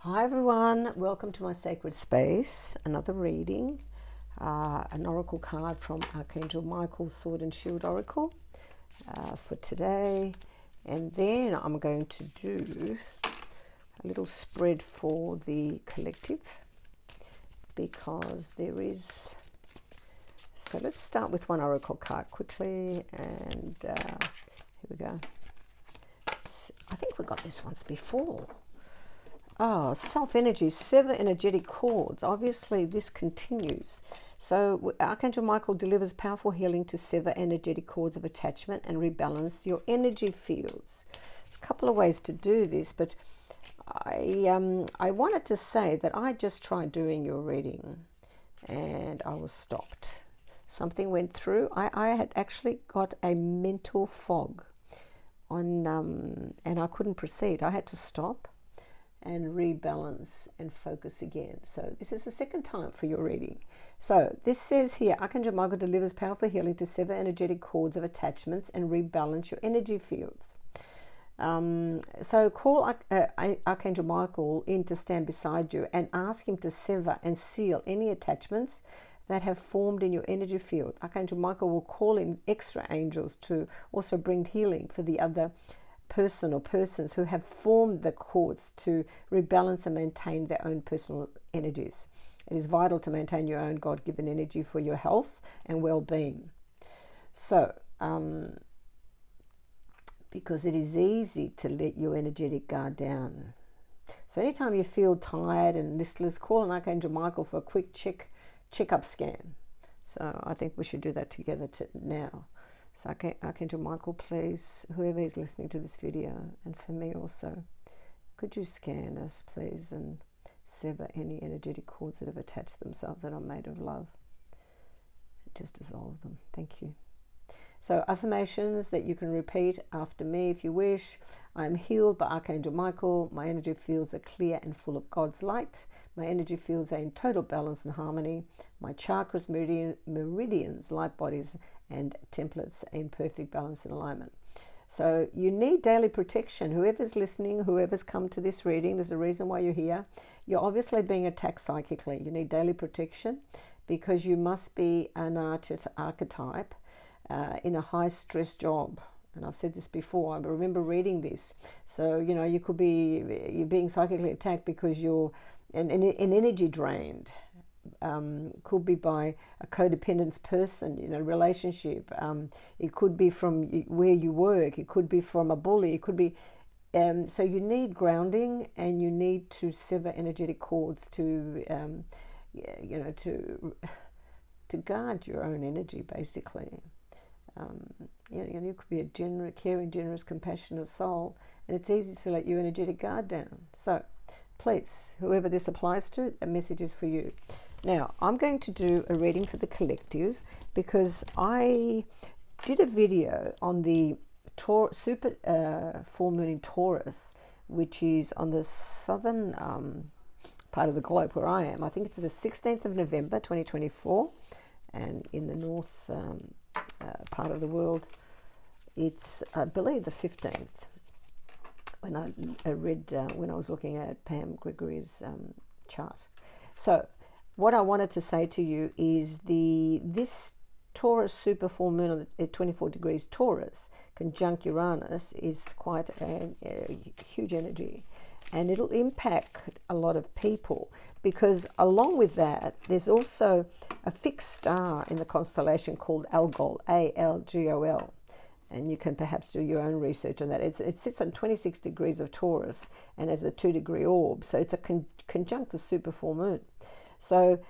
Hi everyone, welcome to my sacred space. Another reading, an oracle card from Archangel Michael, Sword and Shield Oracle for today. And then I'm going to do a little spread for the collective because there is... So let's start with one oracle card quickly, and here we go. I think we got this once before. Oh, self-energy, sever energetic cords. Obviously, this continues. So Archangel Michael delivers powerful healing to sever energetic cords of attachment and rebalance your energy fields. There's a couple of ways to do this, but I wanted to say that I just tried doing your reading and I was stopped. Something went through. I had actually got a mental fog on, and I couldn't proceed. I had to stop and rebalance and focus again. So this is the second time for your reading. So this says here, Archangel Michael delivers powerful healing to sever energetic cords of attachments and rebalance your energy fields. So call Archangel Michael in to stand beside you and ask him to sever and seal any attachments that have formed in your energy field. Archangel Michael will call in extra angels to also bring healing for the other person or persons who have formed the cords to rebalance and maintain their own personal energies. It is vital to maintain your own God-given energy for your health and well-being. So, because it is easy to let your energetic guard down. So anytime you feel tired and listless, call on Archangel Michael for a quick check-up scan. So I think we should do that together now. So Archangel Michael, please, whoever is listening to this video, and for me also, could you scan us, please, and sever any energetic cords that have attached themselves that are made of love. Just dissolve them. Thank you. So affirmations that you can repeat after me if you wish. I am healed by Archangel Michael. My energy fields are clear and full of God's light. My energy fields are in total balance and harmony. My chakras, meridians, light bodies, and templates are in perfect balance and alignment. So you need daily protection. Whoever's listening, whoever's come to this reading, there's a reason why you're here. You're obviously being attacked psychically. You need daily protection because you must be an archetype in a high-stress job. And I've said this before, I remember reading this. So, you know, you're being psychically attacked because you're an energy drained. Could be by a codependent person, you know, relationship. It could be from where you work. It could be from a bully. It could be... so you need grounding and you need to sever energetic cords to, you know, to guard your own energy, basically. You could be a caring, generous, compassionate soul, and it's easy to let your energetic guard down. So please, whoever this applies to, a message is for you. Now, I'm going to do a reading for the collective because I did a video on the super full moon in Taurus, which is on the southern part of the globe where I am. I think it's the 16th of November 2024, and in the north part of the world, it's I believe the 15th. When I read when I was looking at Pam Gregory's chart. So what I wanted to say to you is this Taurus super full moon at 24 degrees Taurus conjunct Uranus is quite a huge energy, and it'll impact a lot of people because along with that there's also a fixed star in the constellation called Algol, Algol, and you can perhaps do your own research on that. It sits on 26 degrees of Taurus and has a 2-degree orb, so it's a conjunct the super full moon. So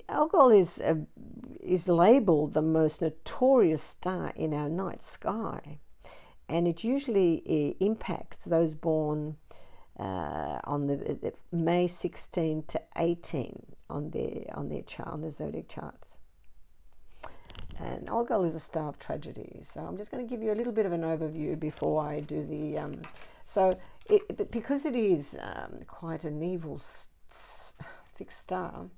Algol is labeled the most notorious star in our night sky, and it usually impacts those born on the May 16 to 18 on their chart, on the zodiac charts. And Algol is a star of tragedy. So I'm just going to give you a little bit of an overview before I do the... because it is quite an evil fixed star,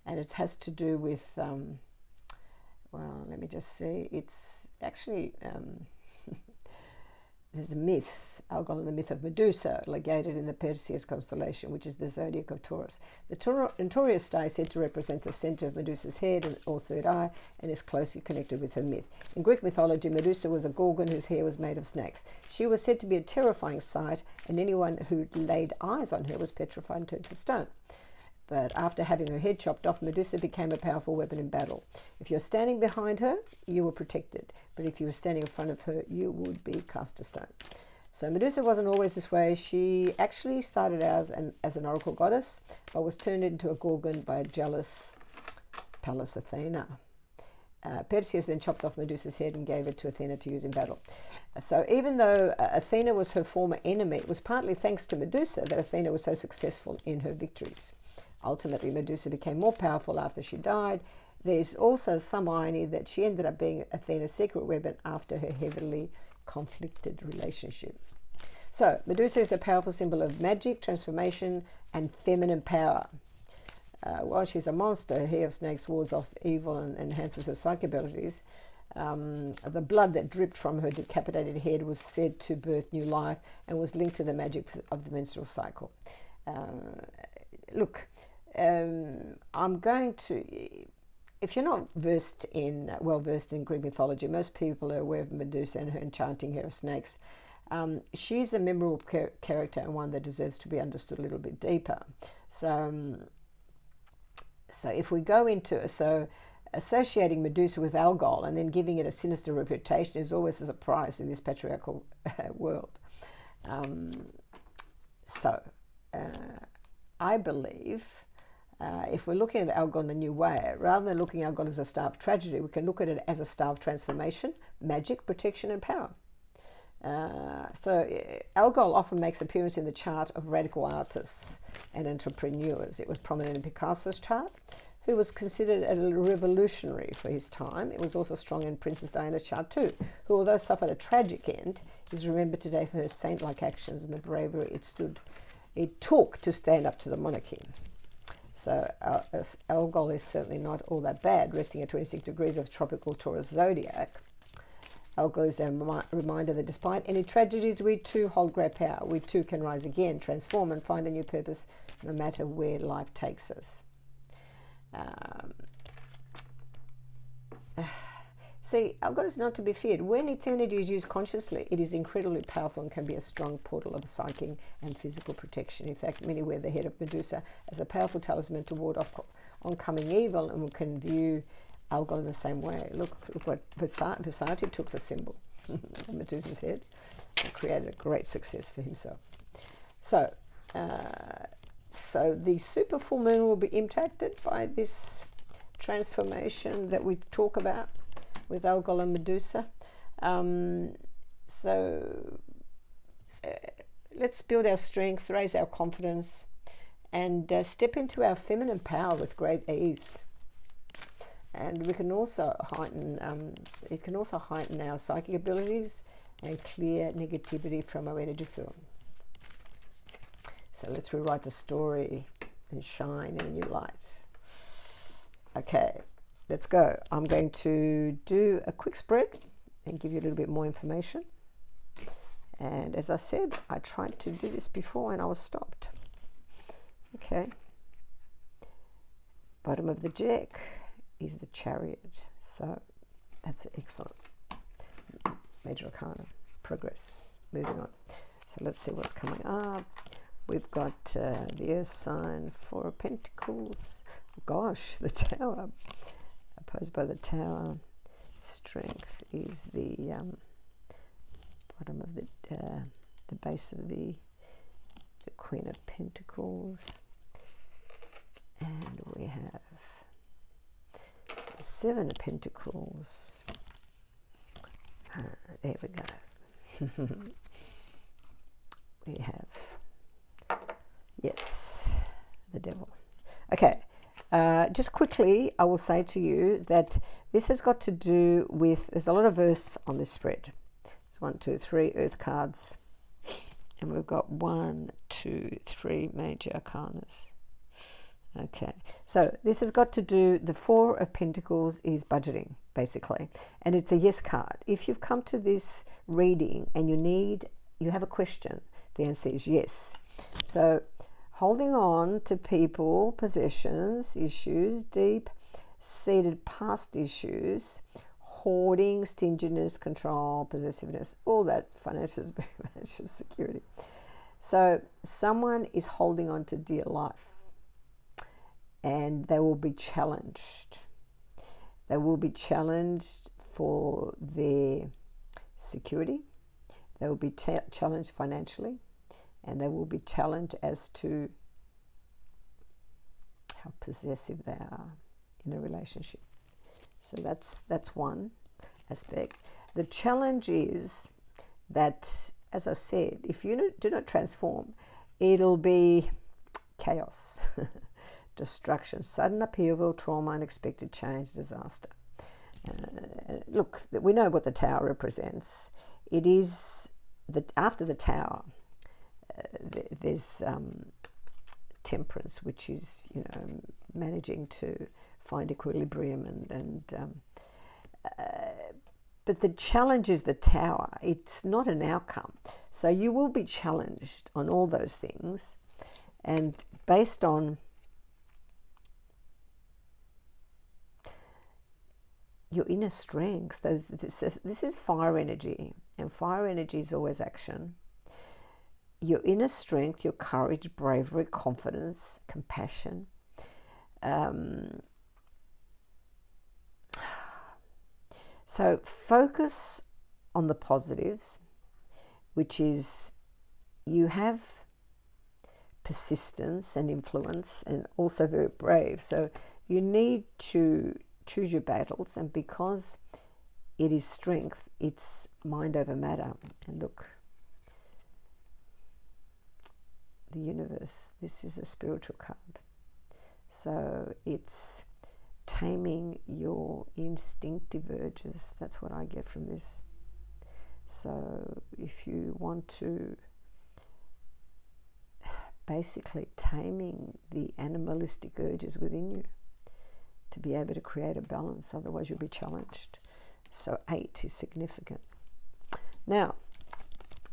and it has to do with... well, let me just see. It's actually... there's a myth Algol and the myth of Medusa, located in the Perseus constellation, which is the zodiac of Taurus. The Taurus star is said to represent the center of Medusa's head or third eye and is closely connected with her myth. In Greek mythology, Medusa was a gorgon whose hair was made of snakes. She was said to be a terrifying sight, and anyone who laid eyes on her was petrified and turned to stone. But after having her head chopped off, Medusa became a powerful weapon in battle. If you're standing behind her, you were protected. But if you were standing in front of her, you would be cast to stone. So Medusa wasn't always this way. She actually started out as an oracle goddess, but was turned into a gorgon by a jealous Pallas Athena. Perseus then chopped off Medusa's head and gave it to Athena to use in battle. So even though Athena was her former enemy, it was partly thanks to Medusa that Athena was so successful in her victories. Ultimately, Medusa became more powerful after she died. There's also some irony that she ended up being Athena's secret weapon after her heavily conflicted relationship. So, Medusa is a powerful symbol of magic, transformation, and feminine power. While she's a monster, her hair of snakes wards off evil and enhances her psychic abilities. The blood that dripped from her decapitated head was said to birth new life and was linked to the magic of the menstrual cycle. I'm going to, if you're not well versed in Greek mythology, most people are aware of Medusa and her enchanting hair of snakes. She's a memorable character and one that deserves to be understood a little bit deeper. So if we go into, associating Medusa with Algol and then giving it a sinister reputation is always a surprise in this patriarchal world. I believe if we're looking at Algol in a new way, rather than looking at Algol as a star of tragedy, we can look at it as a star of transformation, magic, protection, and power. Algol often makes appearance in the chart of radical artists and entrepreneurs. It was prominent in Picasso's chart, who was considered a revolutionary for his time. It was also strong in Princess Diana's chart too, who, although suffered a tragic end, is remembered today for her saint-like actions and the bravery it took to stand up to the monarchy. So Algol is certainly not all that bad, resting at 26 degrees of tropical Taurus zodiac. Algol is a reminder that despite any tragedies, we too hold great power. We too can rise again, transform, and find a new purpose, no matter where life takes us. See, Algol is not to be feared. When its energy is used consciously, it is incredibly powerful and can be a strong portal of psychic and physical protection. In fact, many wear the head of Medusa as a powerful talisman to ward off oncoming evil, and we can view Algol in the same way. Look what Versace took the symbol, Medusa's head, and created a great success for himself. So the super full moon will be impacted by this transformation that we talk about with Algol and Medusa. Let's build our strength, raise our confidence, and step into our feminine power with great ease. And we can also heighten, it can also heighten our psychic abilities and clear negativity from our energy field. So let's rewrite the story and shine in a new light. Okay, let's go. I'm going to do a quick spread and give you a little bit more information. And as I said, I tried to do this before and I was stopped. Okay. Bottom of the deck is the Chariot. So that's excellent. Major Arcana. Progress. Moving on. So let's see what's coming up. We've got the Earth sign, Four of Pentacles. Gosh, the Tower. Opposed by the Tower. Strength is the bottom of the base of the Queen of Pentacles. And we have the Seven of Pentacles. There we go. We have, yes, the Devil. Okay, just quickly, I will say to you that this has got to do with, there's a lot of Earth on this spread. There's 1, 2, 3 Earth cards. And we've got 1, 2, 3 major arcanas. Okay, so this has got to do, the Four of Pentacles is budgeting, basically. And it's a yes card. If you've come to this reading and you need you have a question. The answer is yes. So holding on to people, possessions, issues, deep-seated past issues, hoarding, stinginess, control, possessiveness, all that, financial security. So someone is holding on to dear life, and they will be challenged. They will be challenged for their security. They will be challenged financially, and they will be challenged as to how possessive they are in a relationship. So that's one aspect. The challenge is that, as I said, if you do not transform, it'll be chaos, destruction, sudden upheaval, trauma, unexpected change, disaster. Look, we know what the Tower represents. It is that after the Tower, there's temperance, which is, managing to find equilibrium but the challenge is the Tower. It's not an outcome. So you will be challenged on all those things, and based on your inner strength. This is fire energy, and fire energy is always action. Your inner strength, your courage, bravery, confidence, compassion. So focus on the positives, which is you have persistence and influence, and also very brave. So you need to choose your battles, and because it is strength, it's mind over matter. And look, the universe, this is a spiritual card. So it's taming your instinctive urges. That's what I get from this. So if you want to, basically taming the animalistic urges within you to be able to create a balance, otherwise you'll be challenged. So 8 is significant. Now,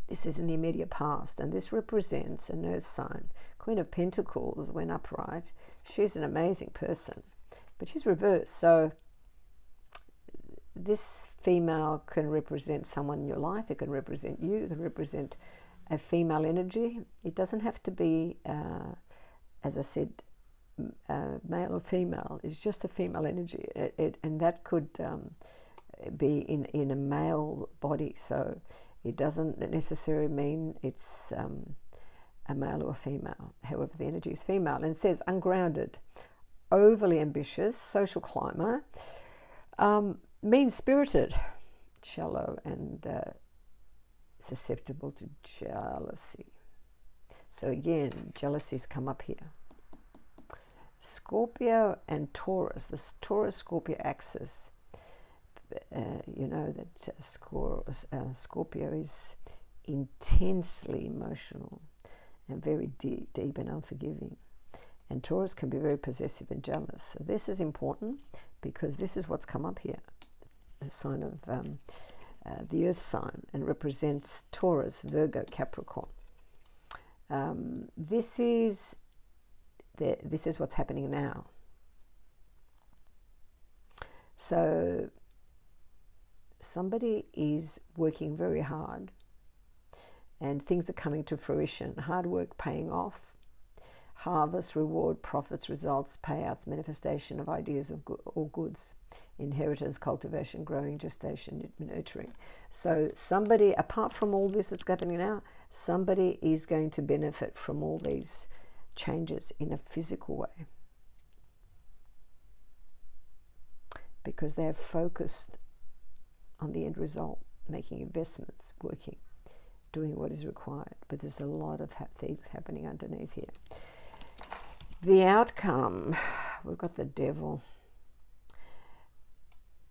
this is in the immediate past, and this represents an earth sign. Queen of Pentacles, when upright, she's an amazing person, but she's reversed. So this female can represent someone in your life. It can represent you. It can represent a female energy. It doesn't have to be, as I said, male or female. It's just a female energy, and that could be in a male body. So it doesn't necessarily mean it's a male or a female. However, the energy is female, and it says ungrounded, overly ambitious, social climber, mean-spirited, shallow, and susceptible to jealousy. So again, jealousy's come up here. Scorpio and Taurus, the Taurus-Scorpio axis, you know that Scorpio is intensely emotional and very deep and unforgiving. And Taurus can be very possessive and jealous. So this is important because this is what's come up here. The sign of the earth sign, and represents Taurus, Virgo, Capricorn. This is what's happening now. So somebody is working very hard, and things are coming to fruition. Hard work paying off. Harvest, reward, profits, results, payouts, manifestation of ideas of or goods, inheritance, cultivation, growing, gestation, nurturing. So somebody, apart from all this that's happening now, somebody is going to benefit from all these changes in a physical way, because they have focused on the end result, making investments, working, doing what is required. But there's a lot of things happening underneath here. The outcome, we've got the devil.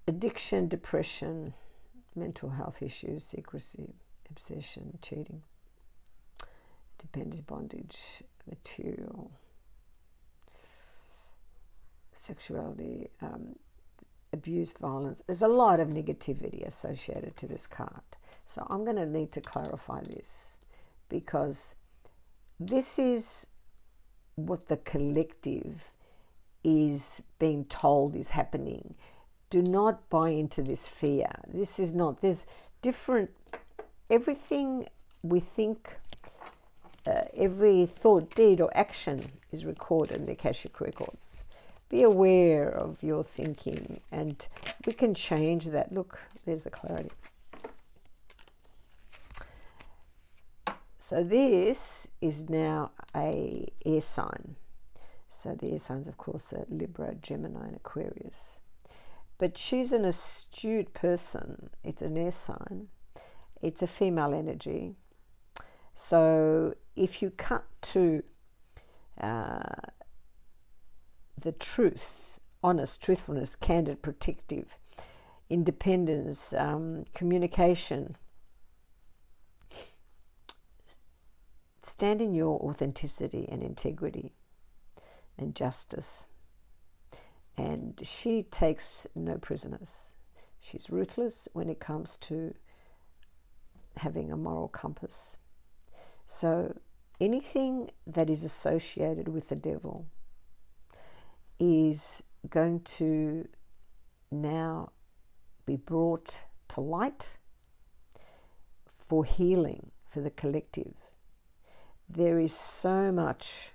Addiction, depression, mental health issues, secrecy, obsession, cheating, dependence, bondage, material, sexuality, abuse, violence. There's a lot of negativity associated to this card. So I'm going to need to clarify this, because this is what the collective is being told is happening. Do not buy into this fear. This is not, there's different, everything we think, every thought, deed or action is recorded in the Akashic records. Be aware of your thinking, and we can change that. Look, there's the clarity. So this is now a air sign. So the air signs, of course, are Libra, Gemini, and Aquarius. But she's an astute person. It's an air sign. It's a female energy. So if you cut to the truth, honest, truthfulness, candid, protective, independence, communication, stand in your authenticity and integrity and justice. And she takes no prisoners. She's ruthless when it comes to having a moral compass. So anything that is associated with the devil is going to now be brought to light for healing, for the collective. There is so much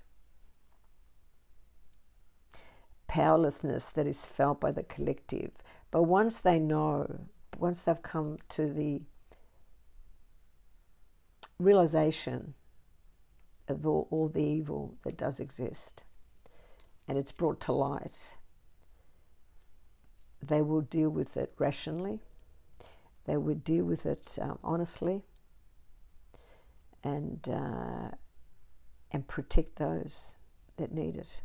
powerlessness that is felt by the collective. But once they know, once they've come to the realization of all the evil that does exist, and it's brought to light, they will deal with it rationally. They would deal with it honestly, and protect those that need it.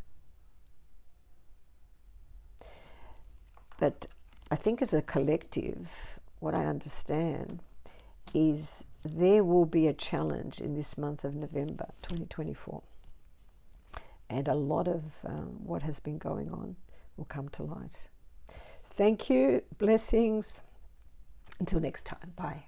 But I think as a collective, what I understand is there will be a challenge in this month of November 2024. And a lot of what has been going on will come to light. Thank you. Blessings. Until next time. Bye.